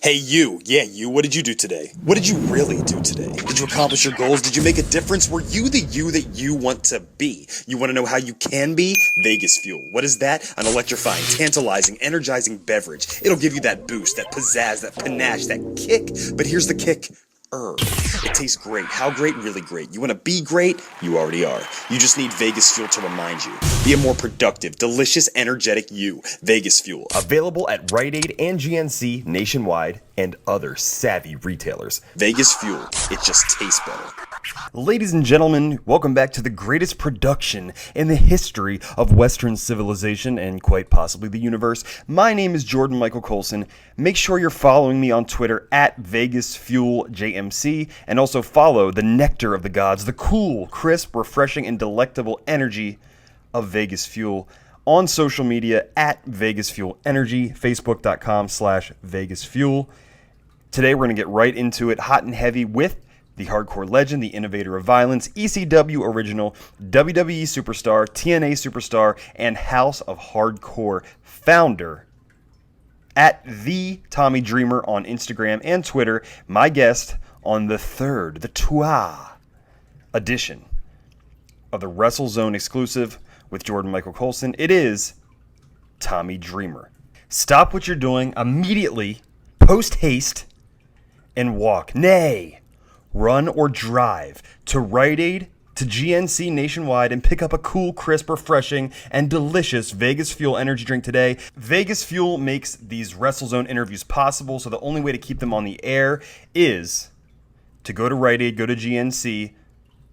Hey you, yeah you, what did you do today? What did you really do today? Did you accomplish your goals? Did you make a difference? Were you the you that you want to be? You want to know how you can be? VegasFuel. What is that? An electrifying, tantalizing, energizing beverage. It'll give you that boost, that pizzazz, that panache, that kick. But here's the kick. It tastes great. How great? Really great. You want to be great? You already are. You just need VegasFuel to remind you. Be a more productive, delicious, energetic you. VegasFuel. Available at Rite Aid and GNC Nationwide and other savvy retailers. VegasFuel. It just tastes better. Ladies and gentlemen, welcome back to the greatest production in the history of Western civilization and quite possibly the universe. My name is Jordan Michael Colson. Make sure you're following me on Twitter at VegasFuelJMC and also follow the nectar of the gods, the cool, crisp, refreshing, and delectable energy of VegasFuel on social media at VegasFuel Energy, Facebook.com/VegasFuel. Today we're going to get right into it, hot and heavy, with the hardcore legend, the innovator of violence, ECW original, WWE superstar, TNA superstar, and House of Hardcore founder, at the Tommy Dreamer on Instagram and Twitter, my guest on the trois edition of the Wrestlezone exclusive with Jordan Michael Colson. It is Tommy Dreamer. Stop what you're doing immediately, post haste, and walk, nay, run or drive to Rite Aid, to GNC Nationwide, and pick up a cool, crisp, refreshing, and delicious VegasFuel energy drink today. VegasFuel makes these WrestleZone interviews possible, so the only way to keep them on the air is to go to Rite Aid, go to GNC,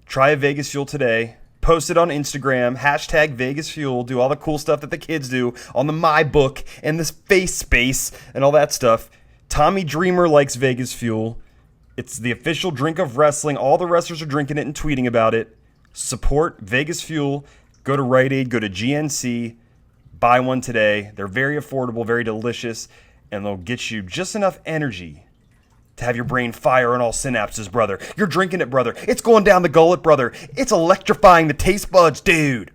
try a VegasFuel today, post it on Instagram, hashtag VegasFuel, do all the cool stuff that the kids do on the MyBook and this face space and all that stuff. Tommy Dreamer likes VegasFuel. It's the official drink of wrestling. All the wrestlers are drinking it and tweeting about it. Support VegasFuel. Go to Rite Aid, go to GNC, buy one today. They're very affordable, very delicious, and they'll get you just enough energy to have your brain fire on all synapses, brother. You're drinking it, brother. It's going down the gullet, brother. It's electrifying the taste buds, dude.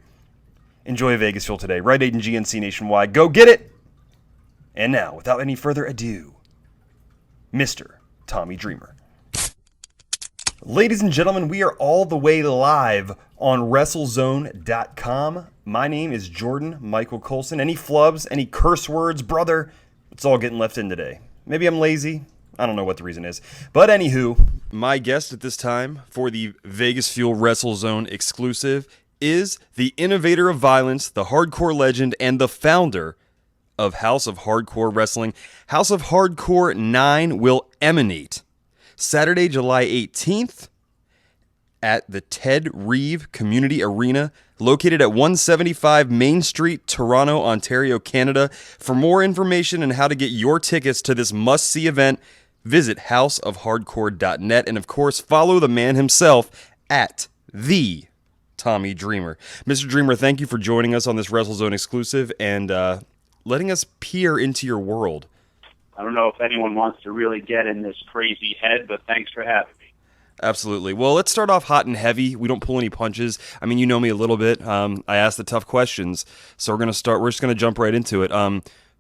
Enjoy VegasFuel today. Rite Aid and GNC Nationwide. Go get it. And now, without any further ado, Mr. Tommy Dreamer. Ladies and gentlemen, we are all the way live on Wrestlezone.com. My name is Jordan Michael Colson. Any flubs, any curse words, brother, it's all getting left in today. Maybe I'm lazy. I don't know what the reason is. But anywho, my guest at this time for the VegasFuel Wrestlezone exclusive is the innovator of violence, the hardcore legend, and the founder of House of Hardcore Wrestling. House of Hardcore 9 will emanate Saturday, July 18th at the Ted Reeve Community Arena, located at 175 Main Street, Toronto, Ontario, Canada. For more information on how to get your tickets to this must-see event, visit houseofhardcore.net, and of course, follow the man himself at the Tommy Dreamer. Mr. Dreamer, thank you for joining us on this WrestleZone exclusive and letting us peer into your world. I don't know if anyone wants to really get in this crazy head, but thanks for having me. Absolutely. Well, let's start off hot and heavy. We don't pull any punches. I mean, you know me a little bit. I ask the tough questions, so we're just going to jump right into it.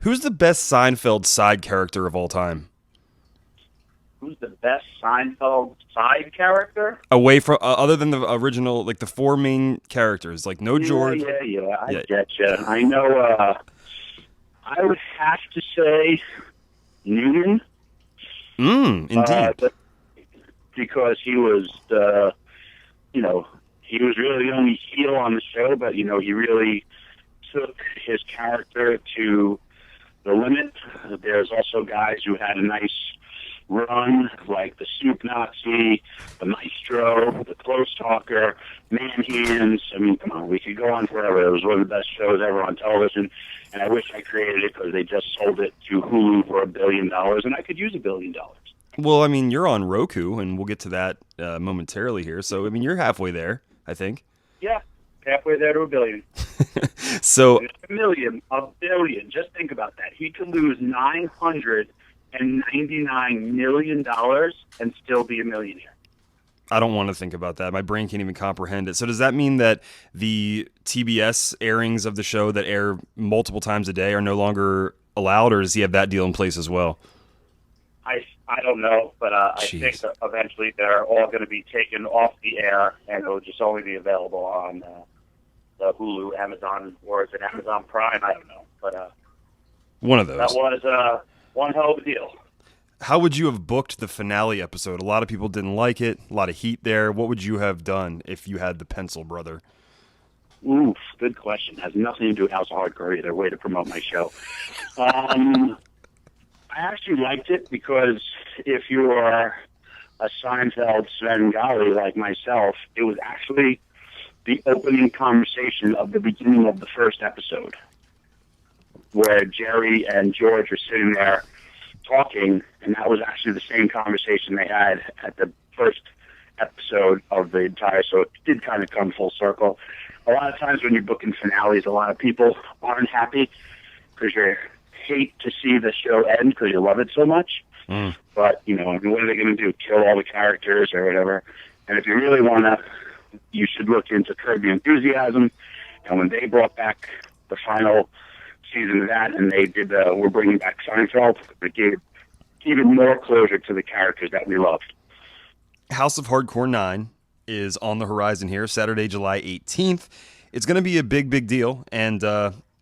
Who's the best Seinfeld side character of all time? Who's the best Seinfeld side character? Away from, other than the original, like the four main characters, like no George. Yeah. I get you. I know. I would have to say Newman. Indeed. Because he was he was really the only heel on the show, but, he really took his character to the limit. There's also guys who had a nice run, like the Soup Nazi, the Maestro, the Close Talker, Man Hands. I mean, come on, we could go on forever. It was one of the best shows ever on television, and I wish I created it because they just sold it to Hulu for $1 billion, and I could use $1 billion. Well, I mean, you're on Roku, and we'll get to that momentarily here. So, I mean, you're halfway there, I think. Yeah, halfway there to $1 billion. So $1 billion. Just think about that. He could lose $999 million and still be a millionaire. I don't want to think about that. My brain can't even comprehend it. So does that mean that the TBS airings of the show that air multiple times a day are no longer allowed, or does he have that deal in place as well? I I don't know, but I Jeez. think that eventually they're all going to be taken off the air, and it'll just only be available on the Hulu, Amazon, or is it Amazon Prime? I don't know, but One of that those. was one hell of a deal. How would you have booked the finale episode? A lot of people didn't like it. A lot of heat there. What would you have done if you had the pencil, brother? Oof, good question. Has nothing to do with House of Hardcore either. Way to promote my show. I actually liked it because if you are a Seinfeld Svengali like myself, it was actually the opening conversation of the beginning of the first episode, where Jerry and George are sitting there talking, and that was actually the same conversation they had at the first episode of the entire, so it did kind of come full circle. A lot of times when you're booking finales, a lot of people aren't happy because you hate to see the show end because you love it so much. But, you know, I mean, what are they going to do? Kill all the characters or whatever? And if you really want to, you should look into Curb Your Enthusiasm. And when they brought back the final season of that, and they did We're Bringing Back Seinfeld, it gave even more closure to the characters that we loved. House of Hardcore 9 is on the horizon here, Saturday, July 18th. It's going to be a big, big deal, and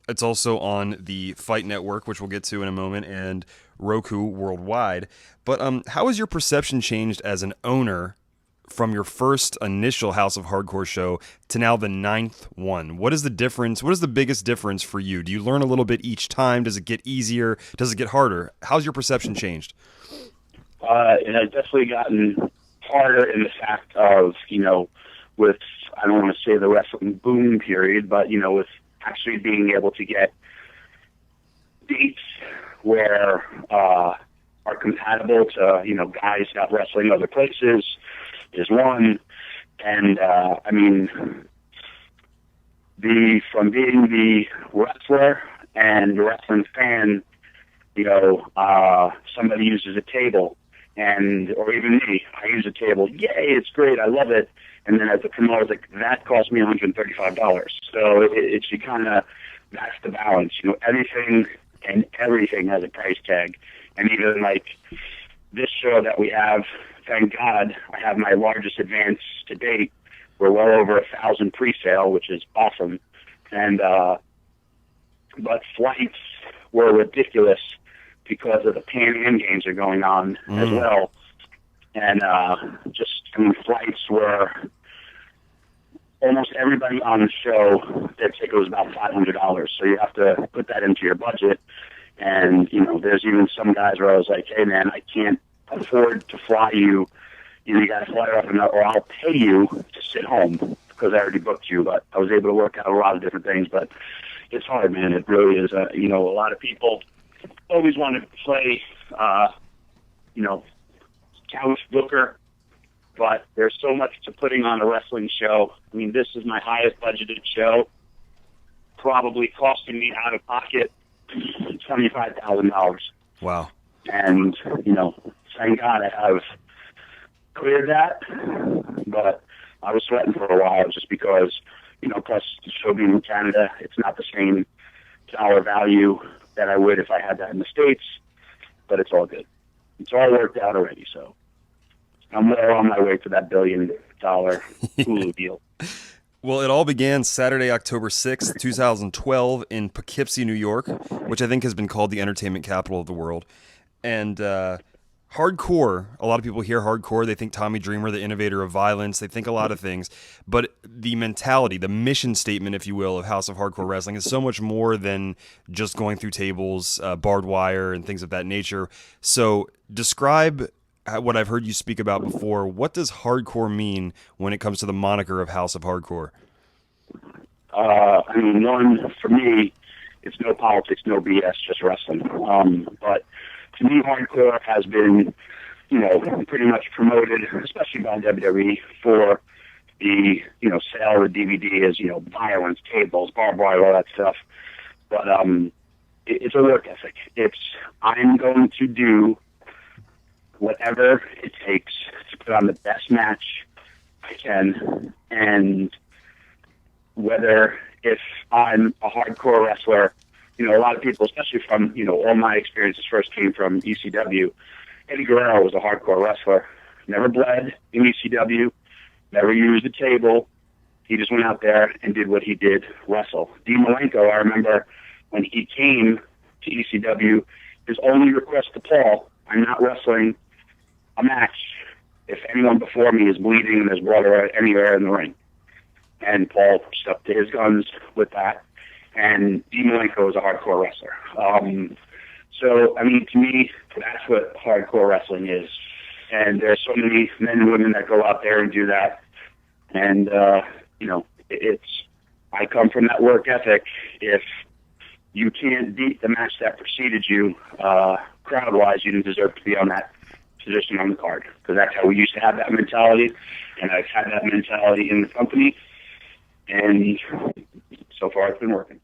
it's also on the Fight Network, which we'll get to in a moment, and Roku worldwide. But how has your perception changed as an owner from your first initial House of Hardcore show to now the 9th one? What is the difference? What is the biggest difference for you? Do you learn a little bit each time? Does it get easier? Does it get harder? How's your perception changed? It has definitely gotten harder in the fact of, you know, with, I don't want to say the wrestling boom period, but, you know, with actually being able to get dates where are compatible to, you know, guys out wrestling other places is one. And, I mean, from being the wrestler and the wrestling fan, you know, somebody uses a table, or even me, I use a table. Yay, it's great, I love it. And then as a promoter, like, that cost me $135. So it's you kind of, that's the balance. You know, everything has a price tag. And even like this show that we have, thank God, I have my largest advance to date. We're well over 1,000 pre-sale, which is awesome. And but flights were ridiculous because of the Pan Am games are going on as well. And flights were almost everybody on the show, their ticket was about $500. So you have to put that into your budget. And, you know, there's even some guys where I was like, hey, man, I can't afford to fly you. You got to fly off or I'll pay you to sit home because I already booked you. But I was able to work out a lot of different things. But it's hard, man. It really is. You know, a lot of people always want to play, you know, couch booker. But there's so much to putting on a wrestling show. I mean, this is my highest budgeted show, probably costing me out of pocket $25,000. Wow. And, you know, thank God I've cleared that. But I was sweating for a while just because, you know, plus the show being in Canada, it's not the same dollar value that I would if I had that in the States. But it's all good. It's all worked out already, so I'm well on my way to that $1 billion Hulu deal. Well, it all began Saturday, October 6th, 2012 in Poughkeepsie, New York, which I think has been called the entertainment capital of the world. And hardcore, a lot of people hear hardcore, they think Tommy Dreamer, the innovator of violence, they think a lot of things. But the mentality, the mission statement, if you will, of House of Hardcore Wrestling is so much more than just going through tables, barbed wire, and things of that nature. So describe what I've heard you speak about before. What does hardcore mean when it comes to the moniker of House of Hardcore? I mean, one, for me, it's no politics, no BS, just wrestling. But to me, hardcore has been, you know, pretty much promoted, especially by WWE, for the, you know, sale of the DVD as, you know, violence, tables, barbed wire, all that stuff. But it's a work ethic. I'm going to do whatever it takes to put on the best match I can, and whether if I'm a hardcore wrestler, you know, a lot of people, especially from, you know, all my experiences first came from ECW, Eddie Guerrero was a hardcore wrestler. Never bled in ECW, never used a table. He just went out there and did what he did, wrestle. Dean Malenko, I remember when he came to ECW, his only request to Paul, I'm not wrestling a match if anyone before me is bleeding and there's blood anywhere in the ring. And Paul stuck to his guns with that. And Dean Malenko is a hardcore wrestler. So, I mean, to me, that's what hardcore wrestling is. And there's so many men and women that go out there and do that. And, you know, I come from that work ethic. If you can't beat the match that preceded you, crowd-wise, you didn't deserve to be on that position on the card. Because that's how we used to have that mentality. And I've had that mentality in the company. And so far, it's been working.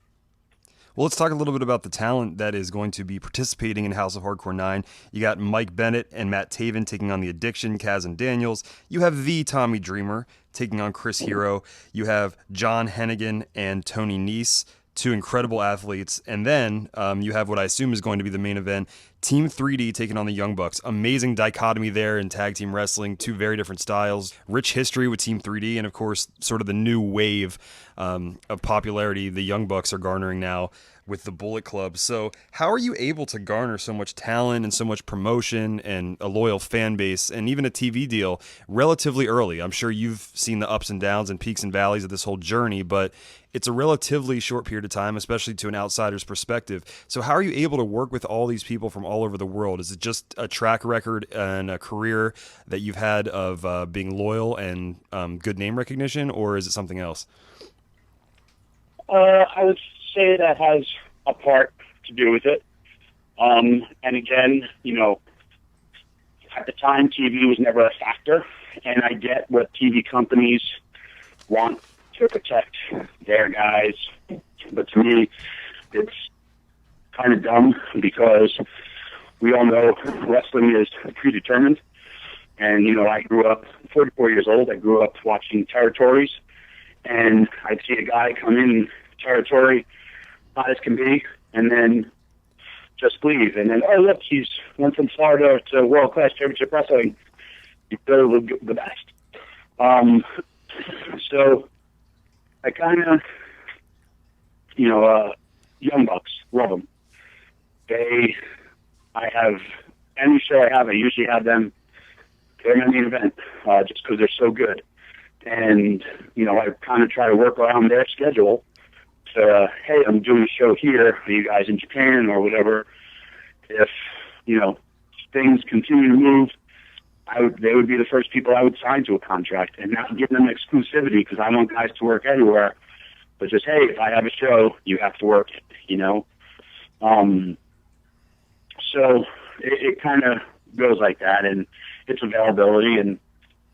Well, let's talk a little bit about the talent that is going to be participating in House of Hardcore 9. You got Mike Bennett and Matt Taven taking on The Addiction, Kaz and Daniels. You have the Tommy Dreamer taking on Chris Hero. You have John Hennigan and Tony Nese, two incredible athletes. And then you have what I assume is going to be the main event, Team 3D taking on the Young Bucks. Amazing dichotomy there in tag team wrestling, two very different styles. Rich history with Team 3D, and of course, sort of the new wave of popularity the Young Bucks are garnering now with the Bullet Club. So how are you able to garner so much talent and so much promotion and a loyal fan base and even a TV deal relatively early? I'm sure you've seen the ups and downs and peaks and valleys of this whole journey, but it's a relatively short period of time, especially to an outsider's perspective. So how are you able to work with all these people from all over the world? Is it just a track record and a career that you've had of being loyal and good name recognition, or is it something else? I would say that has a part to do with it. And again, you know, at the time, TV was never a factor, and I get what TV companies want to protect their guys, but to me, it's kind of dumb because we all know wrestling is predetermined. And, you know, I grew up 44 years old. I grew up watching territories, and I'd see a guy come in territory, hot as can be, and then just leave. And then, oh, look, he's went from Florida to world-class championship wrestling. He's the best. So I kind of, you know, Young Bucks, love them. I have, any show I have, I usually have them, they're my main event, just because they're so good. And, you know, I kind of try to work around their schedule. So, hey, I'm doing a show here. Are you guys in Japan or whatever? If, you know, things continue to move, they would be the first people I would sign to a contract, and not give them exclusivity because I want guys to work anywhere. But just, hey, if I have a show, you have to work it, you know? So it kind of goes like that, and it's availability. And,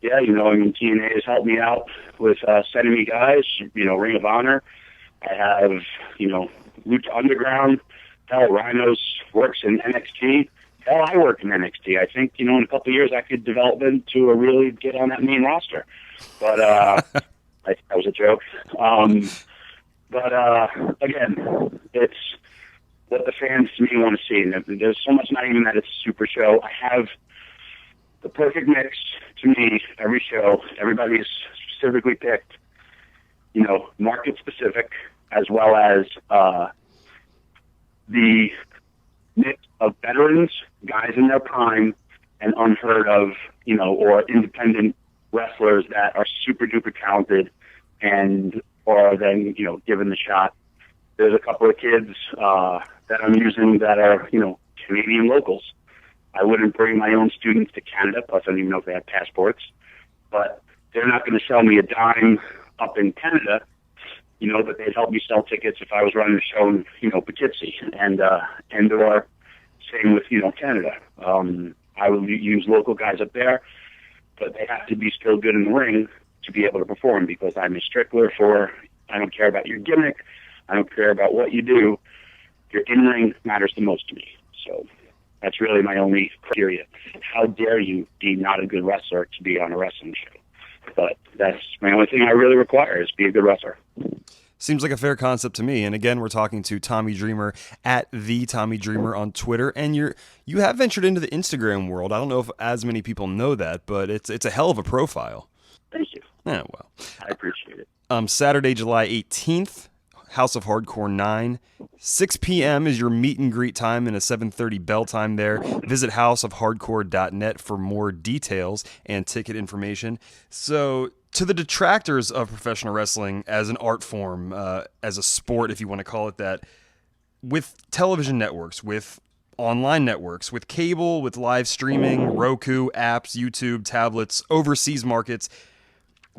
yeah, you know, I mean, TNA has helped me out with sending me guys, you know, Ring of Honor. I have, you know, Lucha Underground. Hell, Rhinos works in NXT. Hell, I work in NXT. I think, you know, in a couple of years I could develop into a really get on that main roster. But that was a joke. But it's what the fans to me want to see. And there's so much, not even that it's a super show. I have the perfect mix to me every show. Everybody is specifically picked, you know, market specific, as well as the mix of veterans, guys in their prime, and unheard of, you know, or independent wrestlers that are super duper talented and are then, you know, given the shot. There's a couple of kids that I'm using that are, you know, Canadian locals. I wouldn't bring my own students to Canada, plus I don't even know if they have passports, but they're not going to sell me a dime up in Canada, you know, but they'd help me sell tickets if I was running a show in, you know, Poughkeepsie, and or same with, you know, Canada. I would use local guys up there, but they have to be still good in the ring to be able to perform, because I'm a stickler for, I don't care about your gimmick, I don't care about what you do, your in-ring matters the most to me. So that's really my only criteria. How dare you be not a good wrestler to be on a wrestling show? But that's my only thing I really require, is be a good wrestler. Seems like a fair concept to me. And again, we're talking to Tommy Dreamer at the Tommy Dreamer on Twitter, and you have ventured into the Instagram world. I don't know if as many people know that, but it's a hell of a profile. Thank you. Yeah, well, I appreciate it. Saturday, July 18th, House of Hardcore 9. 6 p.m. is your meet and greet time and a 7:30 bell time there. Visit houseofhardcore.net for more details and ticket information. So, to the detractors of professional wrestling as an art form, as a sport, if you want to call it that, with television networks, with online networks, with cable, with live streaming, Roku, apps, YouTube, tablets, overseas markets,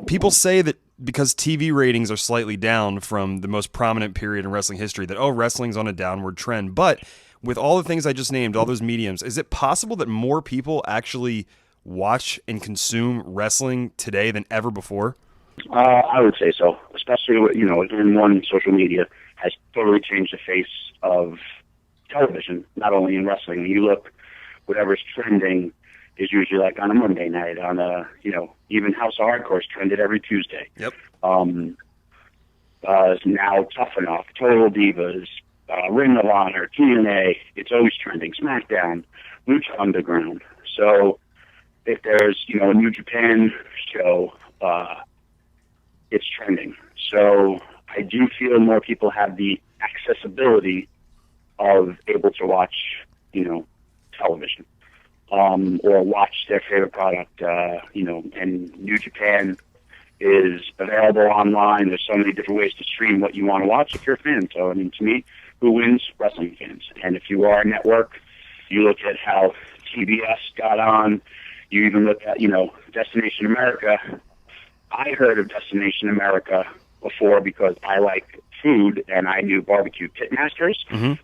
people say that because TV ratings are slightly down from the most prominent period in wrestling history, that, oh, wrestling's on a downward trend. But with all the things I just named, all those mediums, is it possible that more people actually watch and consume wrestling today than ever before? I would say so, especially again, one, social media has totally changed the face of television, not only in wrestling. When you look, whatever's trending is usually like on a Monday night, on a, even House of Hardcore is trended every Tuesday. Yep. Now Tough Enough, Total Divas, Ring of Honor, TNA, it's always trending. SmackDown, Lucha Underground. So if there's, a New Japan show, it's trending. So I do feel more people have the accessibility of able to watch, television. Or watch their favorite product, and New Japan is available online. There's so many different ways to stream what you want to watch if you're a fan. So, to me, who wins? Wrestling fans. And if you are a network, you look at how TBS got on, you even look at, Destination America. I heard of Destination America before because I like food and I knew barbecue pitmasters,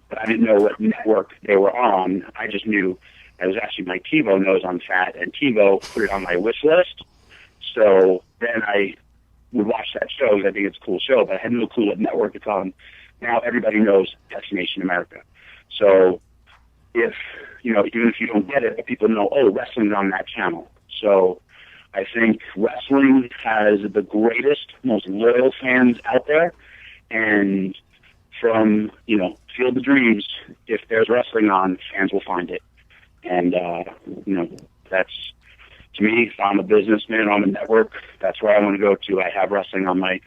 but I didn't know what network they were on. I just knew it was actually my TiVo knows I'm fat, and TiVo put it on my wish list. So then I would watch that show because I think it's a cool show, but I had no clue what network it's on. Now everybody knows Destination America. So if, even if you don't get it, but people know, oh, wrestling's on that channel. So I think wrestling has the greatest, most loyal fans out there. And from, Field of Dreams, if there's wrestling on, fans will find it. And, that's, to me, if I'm a businessman on a network, that's where I want to go to. I have wrestling on my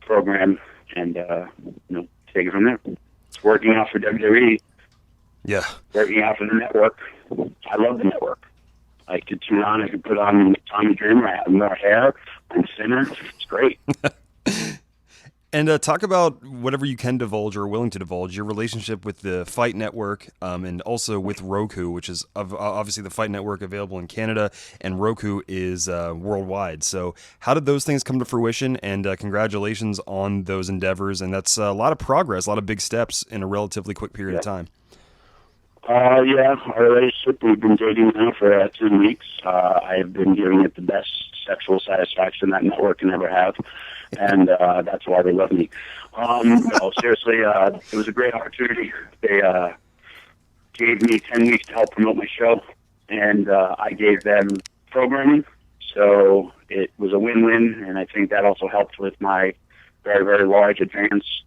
program and, take it from there. It's working out for WWE. Yeah. Working out for the network. I love the network. I could tune on, I could put on Tommy Dreamer, I have more hair, I'm thinner. It's great. And talk about whatever you can divulge or are willing to divulge, your relationship with the Fight Network and also with Roku, which is obviously the Fight Network available in Canada, and Roku is worldwide. So how did those things come to fruition? And congratulations on those endeavors. And that's a lot of progress, a lot of big steps in a relatively quick period of time. Our relationship, we've been dating now for 10 weeks. I've been giving it the best sexual satisfaction that network can ever have, and that's why they love me. No, seriously, it was a great opportunity. They gave me 10 weeks to help promote my show, and I gave them programming, so it was a win-win, and I think that also helped with my very, very large advance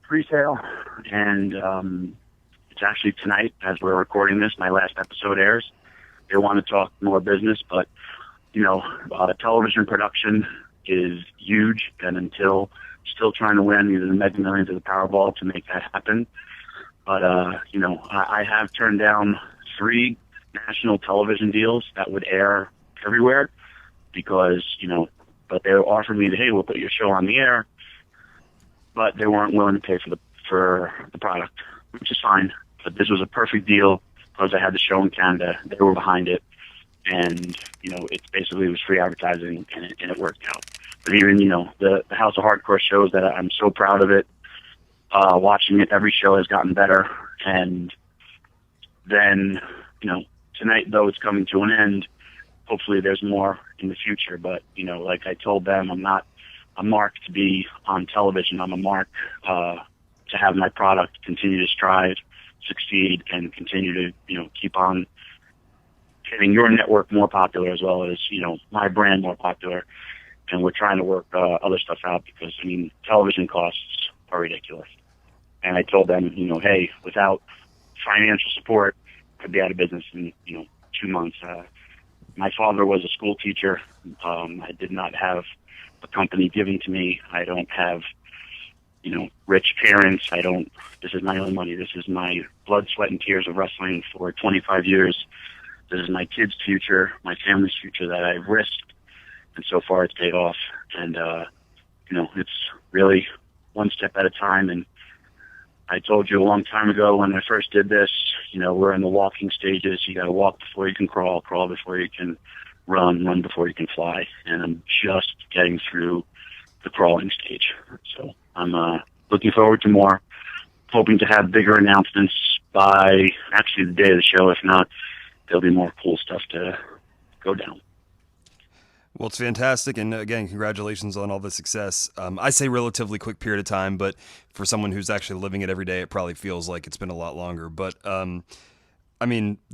pre-sale, and it's actually tonight, as we're recording this, my last episode airs. They want to talk more business, but, television production is huge, and still trying to win either the Mega Millions or the Powerball to make that happen. But, I have turned down 3 national television deals that would air everywhere because, but they offered me, hey, we'll put your show on the air, but they weren't willing to pay for the product, which is fine. But this was a perfect deal because I had the show in Canada. They were behind it. And, it was free advertising and it worked out. But even, the House of Hardcore shows that I'm so proud of it. Watching it, every show has gotten better. And then, tonight, though it's coming to an end, hopefully there's more in the future. But, like I told them, I'm not a mark to be on television. I'm a mark to have my product continue to strive, succeed, and continue to, keep on getting your network more popular as well as, my brand more popular. and we're trying to work other stuff out because, I mean, television costs are ridiculous. And I told them, hey, without financial support, I'd be out of business in, 2 months. My father was a school teacher. I did not have a company giving to me. I don't have, rich parents. This is my own money. This is my blood, sweat, and tears of wrestling for 25 years. This is my kids' future, my family's future that I've risked. And so far it's paid off. And, it's really one step at a time. And I told you a long time ago when I first did this, we're in the walking stages. You got to walk before you can crawl, crawl before you can run, run before you can fly. And I'm just getting through the crawling stage. So I'm looking forward to more, hoping to have bigger announcements by actually the day of the show. If not, there'll be more cool stuff to go down. Well, it's fantastic, and again, congratulations on all the success. I say relatively quick period of time, but for someone who's actually living it every day, it probably feels like it's been a lot longer. But, the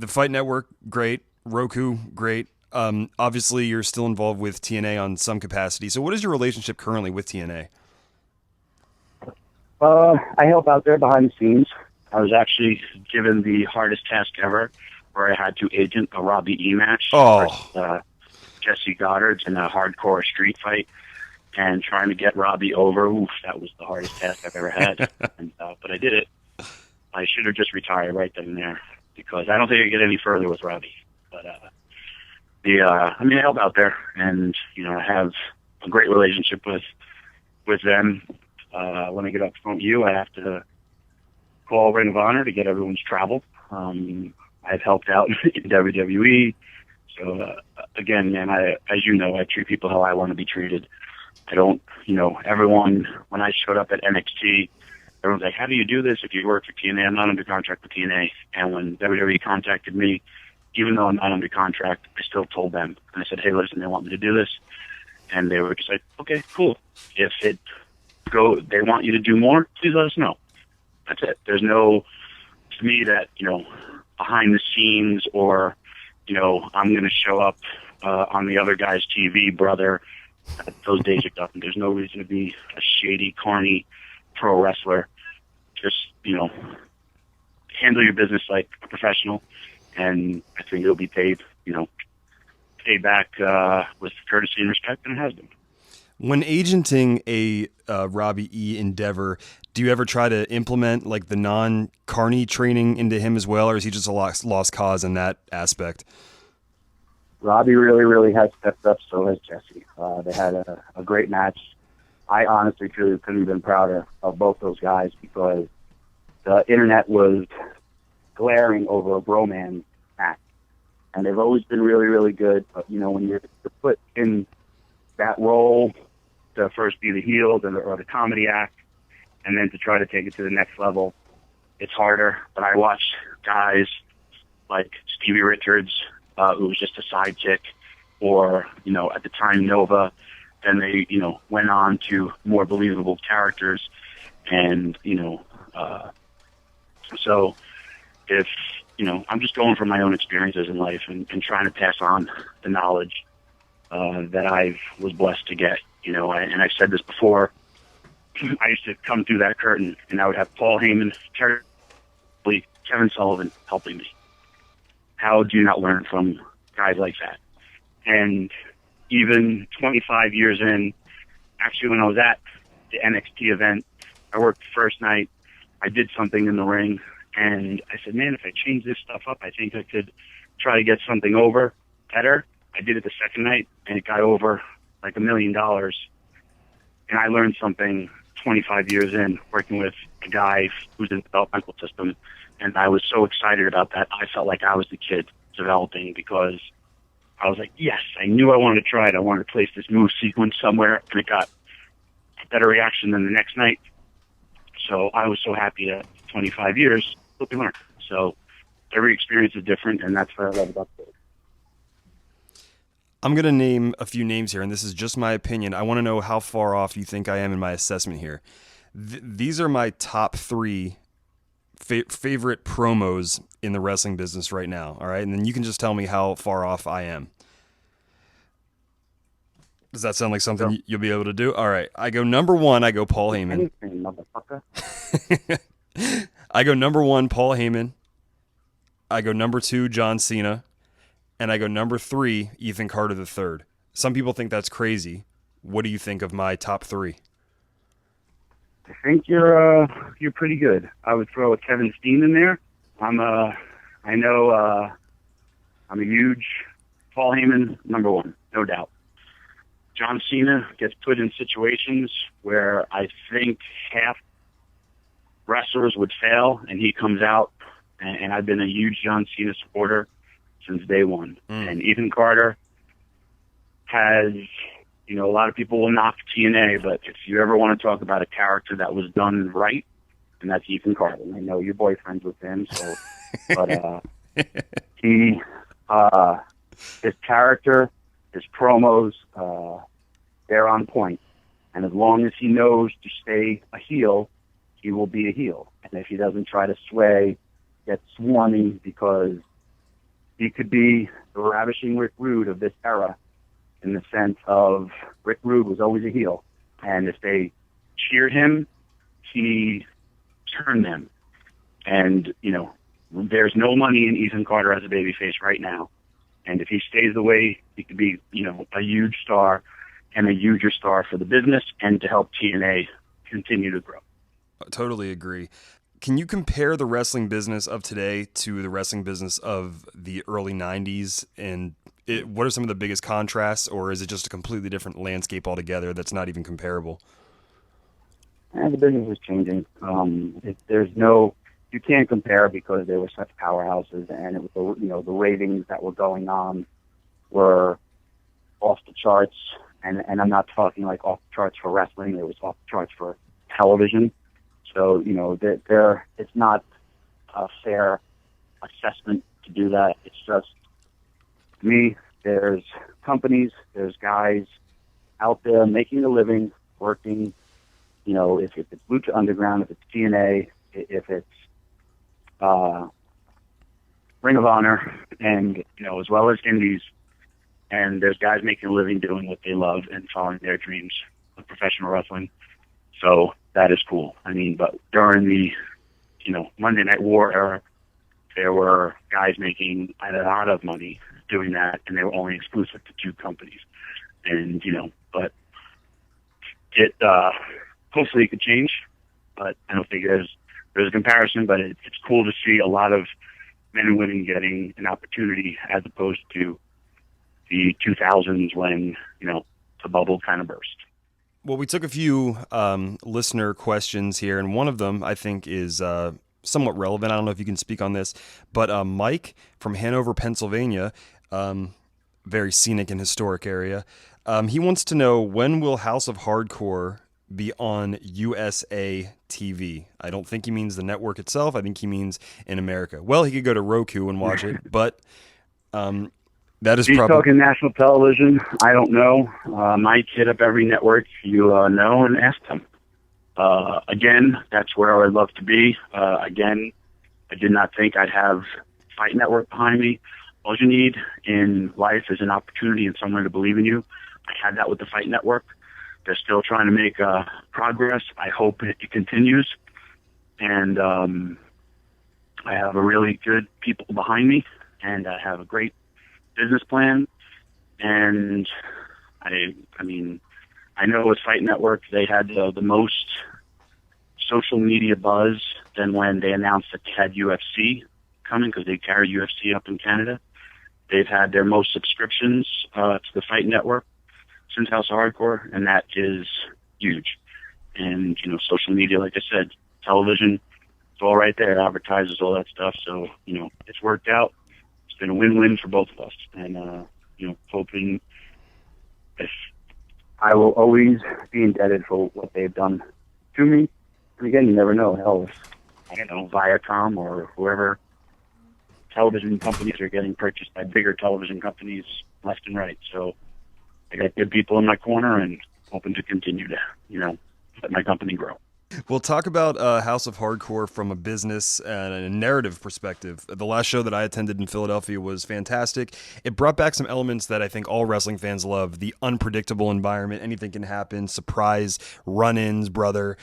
Fight Network, great. Roku, great. Obviously, you're still involved with TNA on some capacity. So what is your relationship currently with TNA? I help out there behind the scenes. I was actually given the hardest task ever, where I had to agent a Robbie E match. Versus, Jesse Goddard's in a hardcore street fight, and trying to get Robbie over. That was the hardest task I've ever had. But I did it. I should have just retired right then and there because I don't think I get any further with Robbie. But I help out there, and I have a great relationship with them. When I get up front you, I have to call Ring of Honor to get everyone's travel. I've helped out in WWE. So, again, man, I treat people how I want to be treated. I don't, everyone, when I showed up at NXT, everyone's like, how do you do this if you work for TNA? I'm not under contract with TNA. And when WWE contacted me, even though I'm not under contract, I still told them. And I said, hey, listen, they want me to do this. And they were just like, okay, cool. If they want you to do more, please let us know. That's it. There's no, to me, that, behind the scenes or, I'm going to show up on the other guy's TV, brother. Those days are done. There's no reason to be a shady, corny pro wrestler. Just, handle your business like a professional, and I think it'll be paid back with courtesy and respect, and it has been. When agenting a Robbie E endeavor, do you ever try to implement like the non-carny training into him as well, or is he just a lost cause in that aspect? Robbie really, really has stepped up, so has Jesse. They had a great match. I honestly, truly couldn't have been prouder of both those guys because the internet was glaring over a bro-man match. And they've always been really, really good. But, when you're put in that role to first be the heel or the comedy act, and then to try to take it to the next level, it's harder. But I watched guys like Stevie Richards, who was just a sidekick, or, at the time Nova, and they, went on to more believable characters. And, so if, I'm just going from my own experiences in life and trying to pass on the knowledge that I was blessed to get, and I've said this before, I used to come through that curtain and I would have Paul Heyman, Kevin Sullivan helping me. How do you not learn from guys like that? And even 25 years in, actually when I was at the NXT event, I worked the first night, I did something in the ring, and I said, man, if I change this stuff up, I think I could try to get something over better. I did it the second night, and it got over like $1 million. And I learned something 25 years in, working with a guy who's in the developmental system, and I was so excited about that. I felt like I was the kid developing because I was like, yes, I knew I wanted to try it. I wanted to place this move sequence somewhere, and it got a better reaction than the next night. So I was so happy that 25 years, look and learn. So every experience is different, and that's what I love about it. I'm going to name a few names here, and this is just my opinion. I want to know how far off you think I am in my assessment here. These are my top three favorite promos in the wrestling business right now, all right? And then you can just tell me how far off I am. Does that sound like something So, you'll be able to do? All right. I go number one. I go Paul Heyman. anything, motherfucker. I go number one, Paul Heyman. I go number two, John Cena. And I go number three, Ethan Carter III. Some people think that's crazy. What do you think of my top three? I think you're pretty good. I would throw a Kevin Steen in there. I'm a huge Paul Heyman, number one, no doubt. John Cena gets put in situations where I think half wrestlers would fail, and he comes out, and I've been a huge John Cena supporter since day one. And Ethan Carter has, a lot of people will knock TNA, but if you ever want to talk about a character that was done right, and that's Ethan Carter. I know your boyfriend's with him, so, but his character, his promos, they're on point. And as long as he knows to stay a heel, he will be a heel. And if he doesn't try to sway, get swarmy, because he could be the ravishing Rick Rude of this era, in the sense of Rick Rude was always a heel. And if they cheered him, he turned them. And, there's no money in Ethan Carter as a babyface right now. And if he stays the way, he could be, a huge star and a huger star for the business and to help TNA continue to grow. I totally agree. Can you compare the wrestling business of today to the wrestling business of the early 90s? And what are some of the biggest contrasts, or is it just a completely different landscape altogether that's not even comparable? The business is changing. You can't compare, because they were such powerhouses, and it was the ratings that were going on were off the charts, and I'm not talking like off the charts for wrestling. It was off the charts for television. So it's not a fair assessment to do that. It's just me. There's companies, there's guys out there making a living, working. If it's Lucha Underground, if it's TNA, if it's Ring of Honor, and as well as Indies, and there's guys making a living doing what they love and following their dreams of professional wrestling. So that is cool. But during the Monday Night War era, there were guys making a lot of money doing that, and they were only exclusive to two companies. And but it hopefully it could change, but I don't think there's a comparison. But it's cool to see a lot of men and women getting an opportunity, as opposed to the 2000s when the bubble kind of burst. Well, we took a few listener questions here, and one of them I think is somewhat relevant. I don't know if you can speak on this, but Mike from Hanover, Pennsylvania, very scenic and historic area, he wants to know, when will House of Hardcore be on USA TV? I don't think he means the network itself. I think he means in America. Well, he could go to Roku and watch it, but that is He's probably talking national television. I don't know. Mike, hit up every network you know and ask them. Again, that's where I'd love to be. Again, I did not think I'd have Fight Network behind me. All you need in life is an opportunity and someone to believe in you. I had that with the Fight Network. They're still trying to make progress. I hope it continues. And I have a really good people behind me, and I have a great business plan. And I know with Fight Network, they had the most social media buzz than when they announced that they had UFC coming, because they carry UFC up in Canada. They've had their most subscriptions to the Fight Network since House of Hardcore, and that is huge. And, social media, like I said, television, it's all right there, advertises, all that stuff. So, it's worked out. It's been a win-win for both of us. And, hoping, if I will always be indebted for what they've done to me. And again, you never know. Hell, if, Viacom or whoever, television companies are getting purchased by bigger television companies left and right. So I got good people in my corner, and hoping to continue to, let my company grow. We'll talk about House of Hardcore from a business and a narrative perspective. The last show that I attended in Philadelphia was fantastic. It brought back some elements that I think all wrestling fans love: the unpredictable environment, anything can happen, surprise run-ins, brother.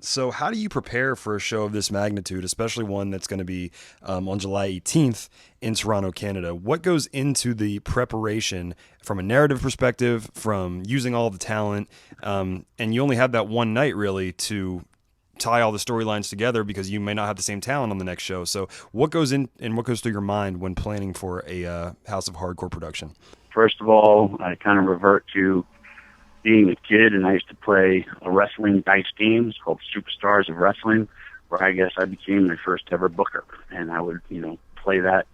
So how do you prepare for a show of this magnitude, especially one that's going to be on July 18th in Toronto, Canada? What goes into the preparation from a narrative perspective, from using all the talent, and you only have that one night really to tie all the storylines together because you may not have the same talent on the next show. So what goes in and what goes through your mind when planning for a House of Hardcore production? First of all, I kind of revert to being a kid, and I used to play a wrestling dice game called Superstars of Wrestling, where I guess I became my first ever booker, and I would, play that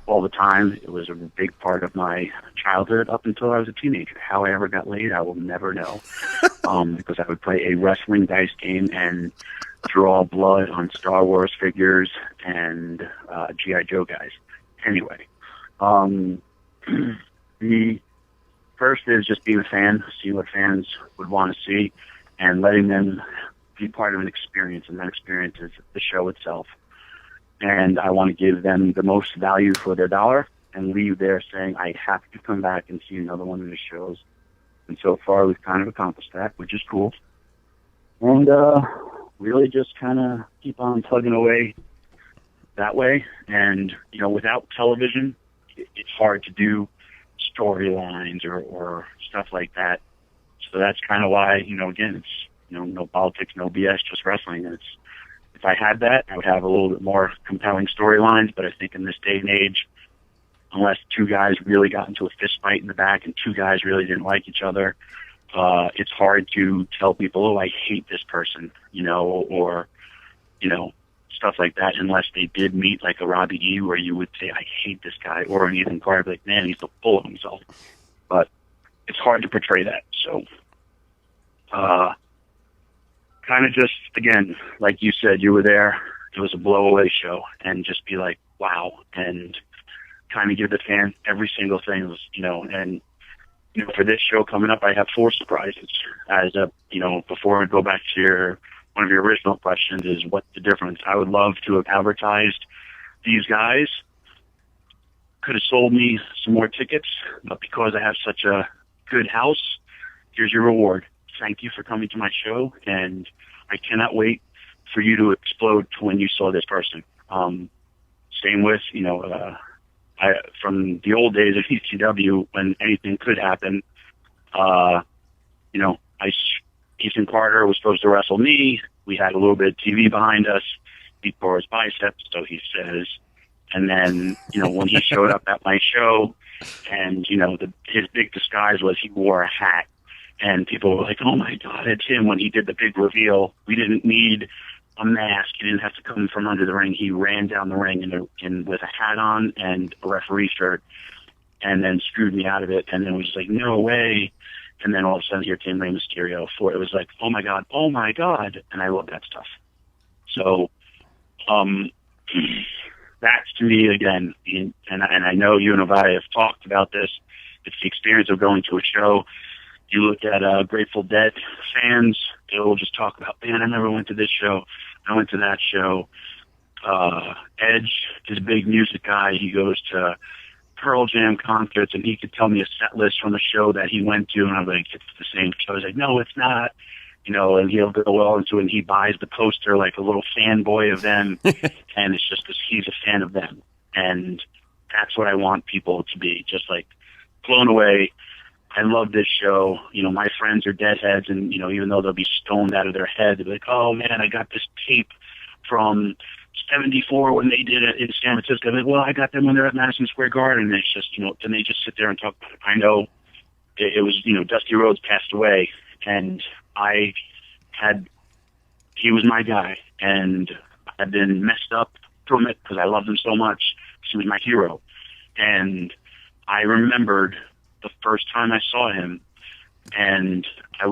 all the time. It was a big part of my childhood up until I was a teenager. How I ever got laid, I will never know, because I would play a wrestling dice game and draw blood on Star Wars figures and G.I. Joe guys. Anyway, the first is just being a fan, see what fans would want to see, and letting them be part of an experience, and that experience is the show itself. And I want to give them the most value for their dollar and leave there saying, I have to come back and see another one of the shows. And so far, we've kind of accomplished that, which is cool. And really just kind of keep on plugging away that way. And, without television, it's hard to do storylines or stuff like that. So that's kind of why, again, it's, no politics, no BS, just wrestling. And if I had that, I would have a little bit more compelling storylines. But I think in this day and age, unless two guys really got into a fist fight in the back and two guys really didn't like each other, it's hard to tell people, oh, I hate this person, or stuff like that, unless they did meet like a Robbie E, where you would say, I hate this guy, or an Ethan Carter, like, man, he's so full of himself. But it's hard to portray that. So, kind of just, again, like you said, you were there, it was a blow-away show, and just be like, wow, and kind of give the fan every single thing, and, for this show coming up, I have 4 surprises. As before we go back to one of your original questions is what's the difference? I would love to have advertised these guys, could have sold me some more tickets, but because I have such a good house, here's your reward. Thank you for coming to my show, and I cannot wait for you to explode when you saw this person. Same with, from the old days of ECW, when anything could happen, Ethan Carter was supposed to wrestle me. We had a little bit of TV behind us. He tore his biceps, so he says. And then, when he showed up at my show, and, his big disguise was he wore a hat. And people were like, oh, my God, it's him. When he did the big reveal, we didn't need a mask. He didn't have to come from under the ring. He ran down the ring with a hat on and a referee shirt, and then screwed me out of it. And then was like, no way. And then all of a sudden here came Rey Mysterio. It was like, oh, my God. And I love that stuff. So that's, to me, again, and I know you and I have talked about this, it's the experience of going to a show. You look at Grateful Dead fans, they will just talk about, man, I never went to this show. I went to that show. Edge is a big music guy. He goes to Pearl Jam concerts, and he could tell me a set list from a show that he went to, and I'm like, it's the same show. He's like, no, it's not. And he'll go well into it, and he buys the poster like a little fanboy of them, and it's just because he's a fan of them. And that's what I want people to be, just like blown away. I love this show. My friends are deadheads, and, even though they'll be stoned out of their head, they'll be like, oh, man, I got this tape from 74 when they did it in San Francisco. I'm like, well, I got them when they're at Madison Square Garden. And it's just, and they just sit there and talk about it. I know it was, Dusty Rhodes passed away, and he was my guy, and I've been messed up from it because I loved him so much. He was my hero. And I remembered the first time I saw him, and I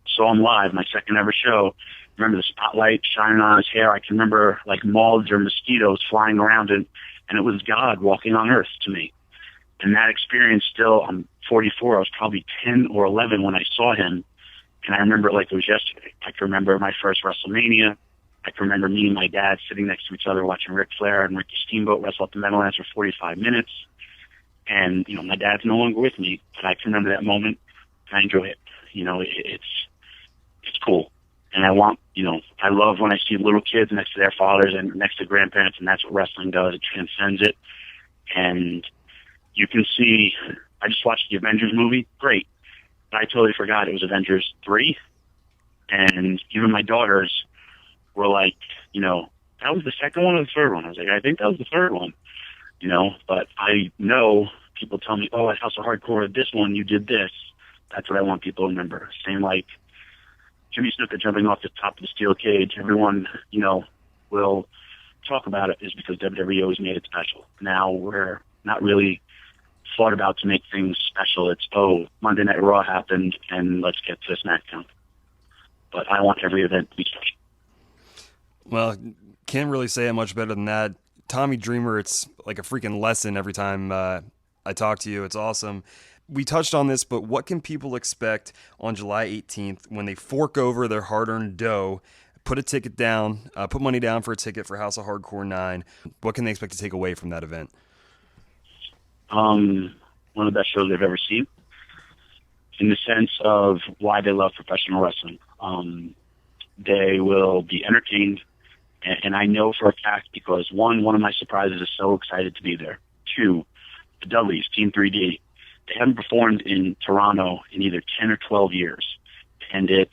saw him live, my second ever show. I remember the spotlight shining on his hair. I can remember like moths or mosquitoes flying around it, and it was God walking on earth to me. And that experience still, I'm 44, I was probably 10 or 11 when I saw him, And I remember it like it was yesterday. I can remember my first WrestleMania. I can remember me and my dad sitting next to each other watching Ric Flair and Ricky Steamboat wrestle at the Meadowlands for 45 minutes. And, you know, my dad's no longer with me, but I can remember that moment. I enjoy it. You know, it's cool. And I want, you know, I love when I see little kids next to their fathers and next to grandparents, and that's what wrestling does. It transcends it. And you can see, I just watched the Avengers movie. Great. But I totally forgot it was Avengers 3. And even my daughters were like, you know, that was the second one or the third one? I was like, I think that was the third one, you know, but I know people tell me, oh, at House of Hardcore, this one, you did this. That's what I want people to remember. Same like Jimmy Snuka jumping off the top of the steel cage. Everyone, you know, will talk about it is because WWE always made it special. Now we're not really thought about to make things special. It's, oh, Monday Night Raw happened, and let's get to SmackDown. But I want every event to be special. Well, can't really say it much better than that. Tommy Dreamer, it's like a freaking lesson every time I talk to you. It's awesome. We touched on this, but what can people expect on July 18th when they fork over their hard-earned dough, put a ticket down, put money down for a ticket for House of Hardcore 9? What can they expect to take away from that event? One of the best shows they've ever seen, in the sense of why they love professional wrestling. They will be entertained, and I know for a fact because, one of my surprises is so excited to be there. 2, the Dudleys, Team 3D, they haven't performed in Toronto in either 10 or 12 years. And I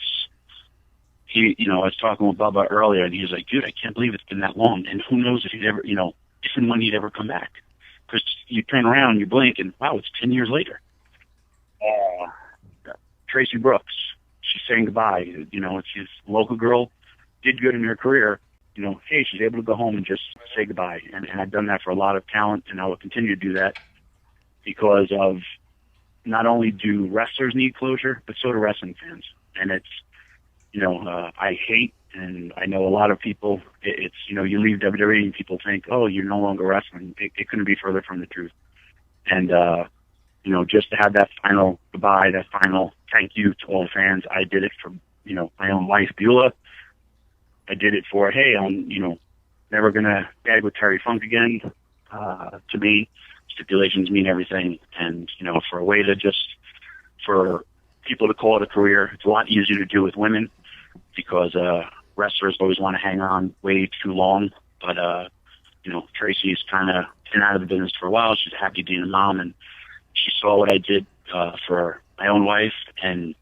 was talking with Bubba earlier, and he was like, dude, I can't believe it's been that long. And who knows if he'd ever, you know, if and when he'd ever come back. Because you turn around, you blink, and wow, it's 10 years later. Tracy Brooks, she's saying goodbye. You know, she's a local girl, did good in her career. You know, hey, she's able to go home and just say goodbye. And I've done that for a lot of talent, and I will continue to do that because of not only do wrestlers need closure, but so do wrestling fans. And it's, you know, I hate, and I know a lot of people, it's, you know, you leave WWE and people think, oh, you're no longer wrestling. It couldn't be further from the truth. And, you know, just to have that final goodbye, that final thank you to all the fans. I did it for, you know, my own wife, Beulah. I did it for, hey, I'm, you know, never going to gag with Terry Funk again. To me, stipulations mean everything. And, you know, for a way to just, for people to call it a career, it's a lot easier to do with women because wrestlers always want to hang on way too long. But, you know, Tracy's kind of been out of the business for a while. She's happy being a mom, and she saw what I did for my own wife, and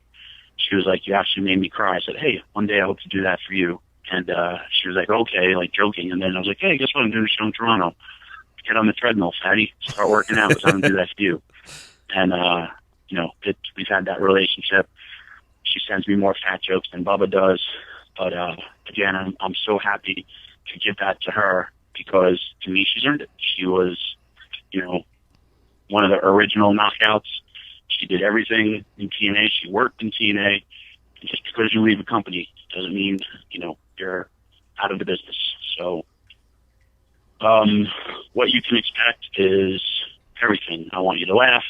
she was like, you actually made me cry. I said, hey, one day I hope to do that for you. And she was like, okay, like joking. And then I was like, hey, guess what? I'm doing a show in Toronto. Get on the treadmill, fatty. Start working out because I'm going to do that for you. And, you know, we've had that relationship. She sends me more fat jokes than Bubba does. But, again, I'm so happy to give that to her because, to me, she's earned it. She was, you know, one of the original knockouts. She did everything in TNA. She worked in TNA. And just because you leave a company doesn't mean, you know, you're out of the business. So what you can expect is everything. I want you to laugh.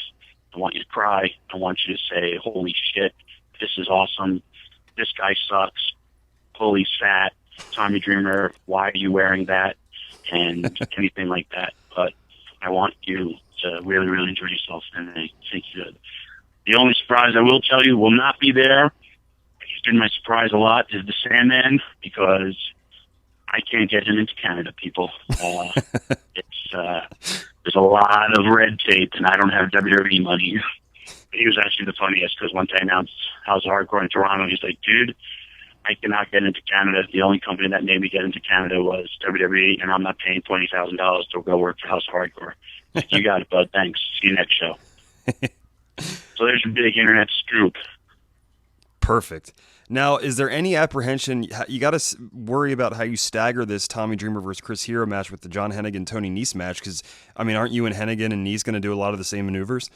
I want you to cry. I want you to say, holy shit, this is awesome. This guy sucks. Holy fat. Tommy Dreamer, why are you wearing that? And anything like that. But I want you to really, really enjoy yourself, and I think you should. The only surprise I will tell you will not be there. He's been my surprise a lot, is the Sandman, because I can't get him into Canada, people. There's a lot of red tape, and I don't have WWE money. He was actually the funniest, because once I announced House of Hardcore in Toronto, he's like, dude, I cannot get into Canada. The only company that made me get into Canada was WWE, and I'm not paying $20,000 to go work for House of Hardcore. Like, you got it, bud. Thanks. See you next show. So there's a big internet scoop. Perfect. Now, is there any apprehension? You got to worry about how you stagger this Tommy Dreamer versus Chris Hero match with the John Hennigan Tony Nese match, because I mean, aren't you and Hennigan and Nese going to do a lot of the same maneuvers?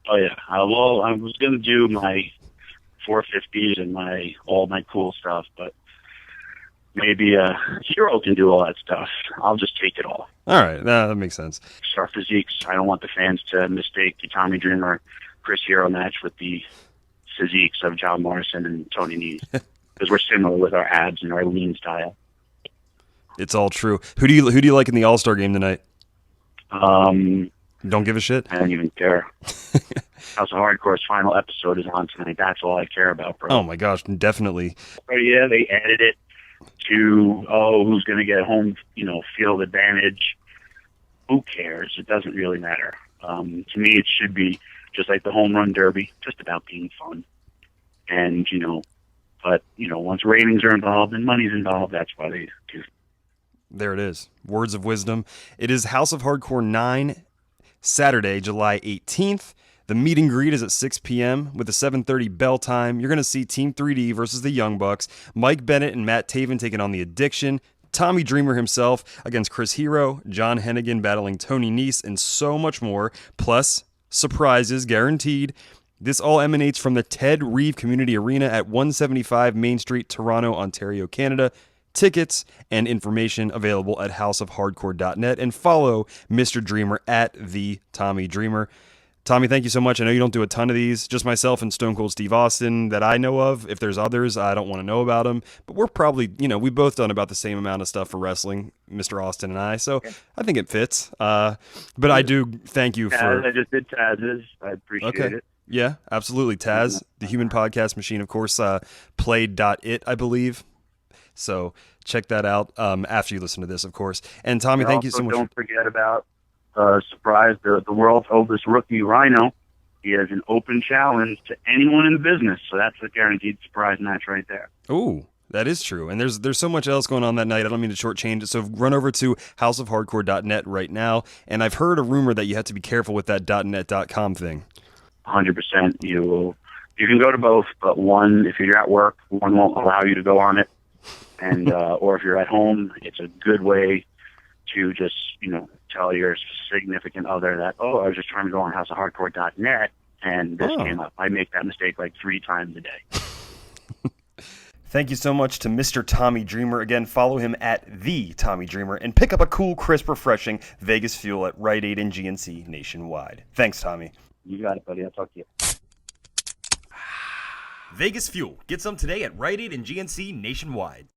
Oh yeah. Well, I was going to do my 450s and all my cool stuff, but maybe Hero can do all that stuff. I'll just take it all. All right, that makes sense. Star physiques. I don't want the fans to mistake the Tommy Dreamer Chris Hero match with the physiques of John Morrison and Tony Nese, because we're similar with our abs and our lean style. It's all true. Who do you like in the All-Star game tonight? Don't give a shit? I don't even care. House of Hardcore's final episode is on tonight. That's all I care about, bro. Oh my gosh, definitely. But yeah, they added it to, who's going to get home, field advantage. Who cares? It doesn't really matter. To me, it should be just like the home run derby, just about being fun. And, but, once ratings are involved and money's involved, that's why they do. There it is. Words of wisdom. It is House of Hardcore 9, Saturday, July 18th. The meet and greet is at 6 p.m. with a 7:30 bell time. You're going to see Team 3D versus the Young Bucks, Mike Bennett and Matt Taven taking on the Addiction, Tommy Dreamer himself against Chris Hero, John Hennigan battling Tony Nese, and so much more, plus surprises guaranteed. This all emanates from the Ted Reeve Community Arena at 175 Main Street, Toronto, Ontario, Canada. Tickets and information available at houseofhardcore.net, and follow Mr. Dreamer at the Tommy Dreamer. Tommy, thank you so much. I know you don't do a ton of these, just myself and Stone Cold Steve Austin that I know of. If there's others, I don't want to know about them. But we're probably, we've both done about the same amount of stuff for wrestling, Mr. Austin and I. So I think it fits. But I do thank you for... I just did Taz's. I appreciate it. Yeah, absolutely. Taz, the Human Podcast Machine, of course, played.it, I believe. So check that out after you listen to this, of course. And Tommy, thank you so much. Don't forget about surprise, the world's oldest rookie, Rhino. He has an open challenge to anyone in the business, so that's a guaranteed surprise match right there. Ooh, that is true. And there's so much else going on that night. I don't mean to shortchange it. So run over to houseofhardcore.net right now. And I've heard a rumor that you have to be careful with that .net.com thing. 100%. You can go to both, but one, if you're at work, one won't allow you to go on it. And or if you're at home, it's a good way to just, tell your significant other that, I was just trying to go on houseofhardcore.net, and this came up. I make that mistake like 3 times a day. Thank you so much to Mr. Tommy Dreamer. Again, follow him at the Tommy Dreamer and pick up a cool, crisp, refreshing Vegas Fuel at Rite Aid and GNC Nationwide. Thanks, Tommy. You got it, buddy. I'll talk to you. Vegas Fuel. Get some today at Rite Aid and GNC Nationwide.